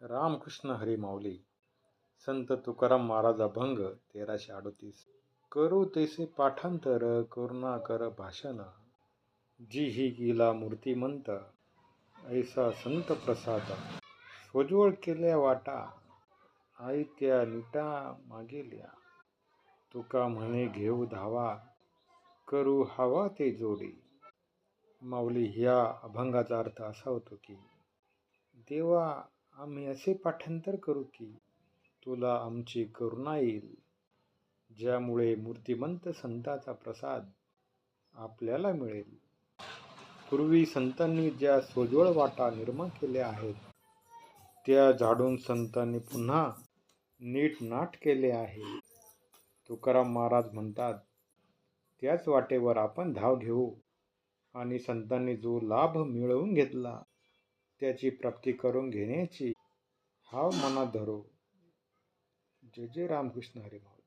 रामकृष्ण हरी माऊली. संत तुकाराम महाराज अभंग 1338. करू तैसे पाठांतर करुणा कर भाषण, जी ही केला मूर्तिमंत ऐसा संत प्रसाद. सोज्वळ केल्या वाटा आई त्या नीटा मागेल्या, तुका म्हणे घेऊ धावा करू हवा ते जोडी. माऊली, ह्या अभंगाचा अर्थ असा होतो की देवा, आम्ही असे पाठांतर करू की तुला आमची करुणा येईल, ज्यामुळे मूर्तिमंत संताचा प्रसाद आपल्याला मिळेल. पूर्वी संतांनी ज्या सोज्वळ वाटा निर्माण केल्या आहेत, त्या झाडून संतांनी पुन्हा नीट नाट केले आहे. तुकाराम महाराज म्हणतात, त्याच वाटेवर आपण धाव घेऊ आणि संतांनी जो लाभ मिळवून घेतला त्याची प्राप्ती करून घेण्याची हाव मनात धरू. जय जय रामकृष्ण हरी माऊली.